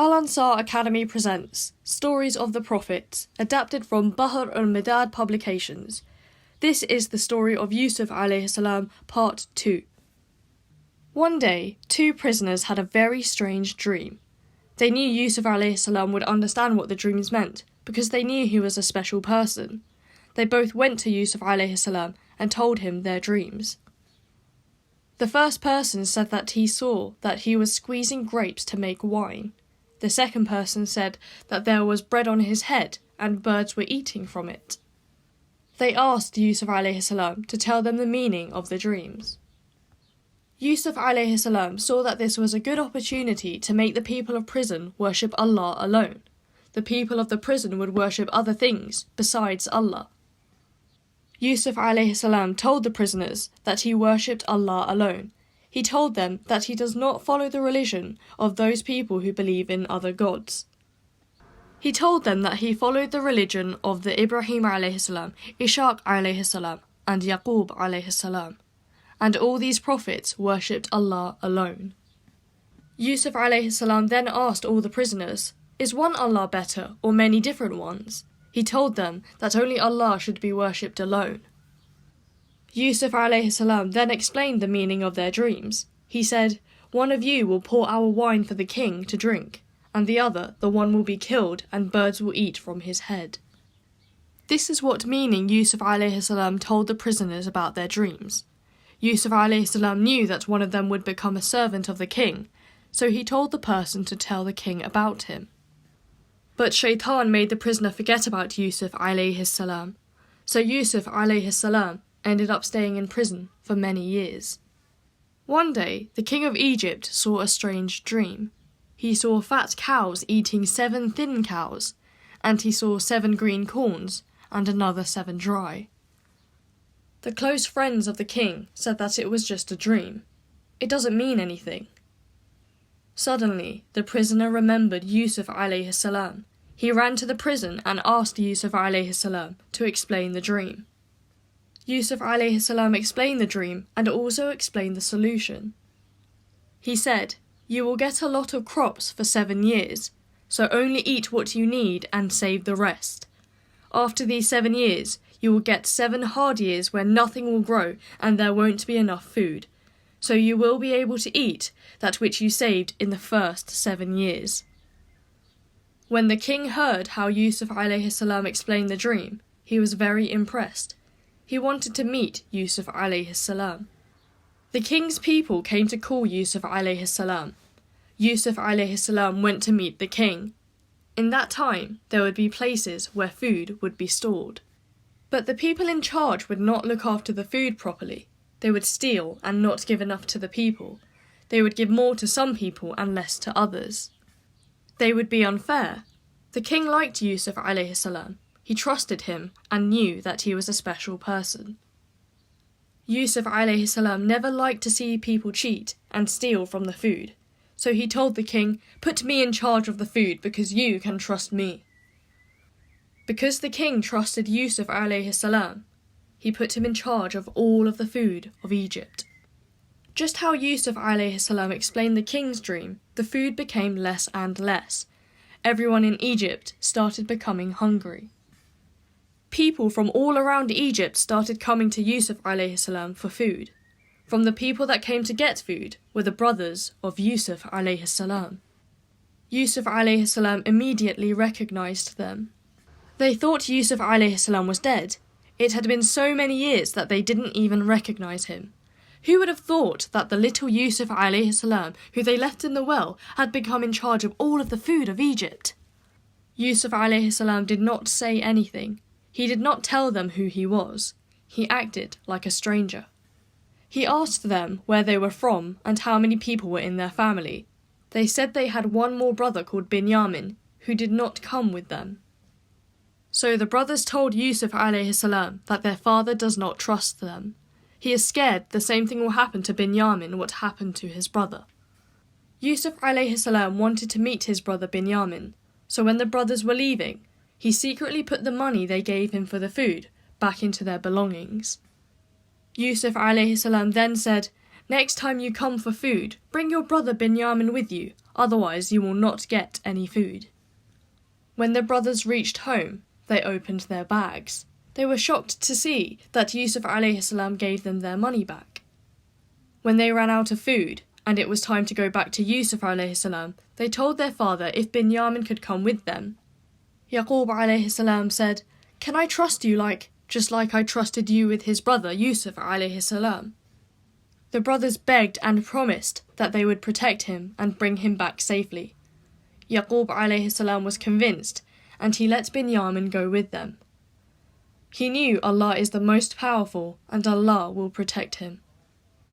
Al-Ansar Academy presents Stories of the Prophets, adapted from Bahrul Midad publications. This is the story of Yusuf alayhi salam, part 2. One day, two prisoners had a very strange dream. They knew Yusuf alayhi salam would understand what the dreams meant, because they knew he was a special person. They both went to Yusuf alayhi salam and told him their dreams. The first person said that he saw that he was squeezing grapes to make wine. The second person said that there was bread on his head and birds were eating from it. They asked Yusuf alayhi salam to tell them the meaning of the dreams. Yusuf alayhi salam saw that this was a good opportunity to make the people of prison worship Allah alone. The people of the prison would worship other things besides Allah. Yusuf alayhi salam told the prisoners that he worshipped Allah alone. He told them that he does not follow the religion of those people who believe in other gods. He told them that he followed the religion of the Ibrahim alayhi salam, Ishaq alayhi salam, and Yaqub alayhi salam, and all these prophets worshipped Allah alone. Yusuf alayhi salam then asked all the prisoners, "Is one Allah better or many different ones?" He told them that only Allah should be worshipped alone. Yusuf alayhi salam then explained the meaning of their dreams. He said, "One of you will pour our wine for the king to drink, and the other, the one will be killed and birds will eat from his head." This is what meaning Yusuf alayhi salam told the prisoners about their dreams. Yusuf alayhi salam knew that one of them would become a servant of the king, so he told the person to tell the king about him. But Shaitan made the prisoner forget about Yusuf alayhi salam, so Yusuf alayhi salam ended up staying in prison for many years. One day, the king of Egypt saw a strange dream. He saw fat cows eating 7 thin cows, and he saw 7 green corns and another 7 dry. The close friends of the king said that it was just a dream. It doesn't mean anything. Suddenly, the prisoner remembered Yusuf alayhi salam. He ran to the prison and asked Yusuf alayhi salam to explain the dream. Yusuf alayhi salam explained the dream and also explained the solution. He said, "You will get a lot of crops for 7 years, so only eat what you need and save the rest. After these 7 years, you will get 7 hard years where nothing will grow and there won't be enough food, so you will be able to eat that which you saved in the first 7 years." When the king heard how Yusuf alayhi salam explained the dream, he was very impressed. He wanted to meet Yusuf alayhi salam. The king's people came to call Yusuf alayhi salam. Yusuf alayhi salam went to meet the king. In that time, there would be places where food would be stored. But the people in charge would not look after the food properly. They would steal and not give enough to the people. They would give more to some people and less to others. They would be unfair. The king liked Yusuf alayhi salam. He trusted him and knew that he was a special person. Yusuf alayhi salam never liked to see people cheat and steal from the food, so he told the king, "Put me in charge of the food because you can trust me." Because the king trusted Yusuf alayhi salam, he put him in charge of all of the food of Egypt. Just how Yusuf alayhi salam explained the king's dream, the food became less and less. Everyone in Egypt started becoming hungry. People from all around Egypt started coming to Yusuf alayhi salam for food. From the people that came to get food were the brothers of Yusuf alayhi salam. Yusuf alayhi salam immediately recognized them. They thought Yusuf alayhi salam was dead. It had been so many years that they didn't even recognize him. Who would have thought that the little Yusuf alayhi salam, who they left in the well, had become in charge of all of the food of Egypt? Yusuf alayhi salam did not say anything. He did not tell them who he was. He acted like a stranger. He asked them where they were from and how many people were in their family. They said they had one more brother called Binyamin, who did not come with them. So the brothers told Yusuf alayhi salam that their father does not trust them. He is scared the same thing will happen to Binyamin what happened to his brother. Yusuf alayhi salam wanted to meet his brother Binyamin, so when the brothers were leaving, he secretly put the money they gave him for the food back into their belongings. Yusuf alayhi salam then said, "Next time you come for food, bring your brother Binyamin with you. otherwise you will not get any food. When the brothers reached home, they opened their bags. They were shocked to see that Yusuf alayhi salam gave them their money back. When they ran out of food, and it was time to go back to Yusuf alayhi salam, they told their father if Binyamin could come with them. Yaqub alayhi salam said, "Can I trust you just like I trusted you with his brother Yusuf alayhi salam?" The brothers begged and promised that they would protect him and bring him back safely. Yaqub alayhi salam was convinced, and he let Binyamin go with them. He knew Allah is the most powerful and Allah will protect him.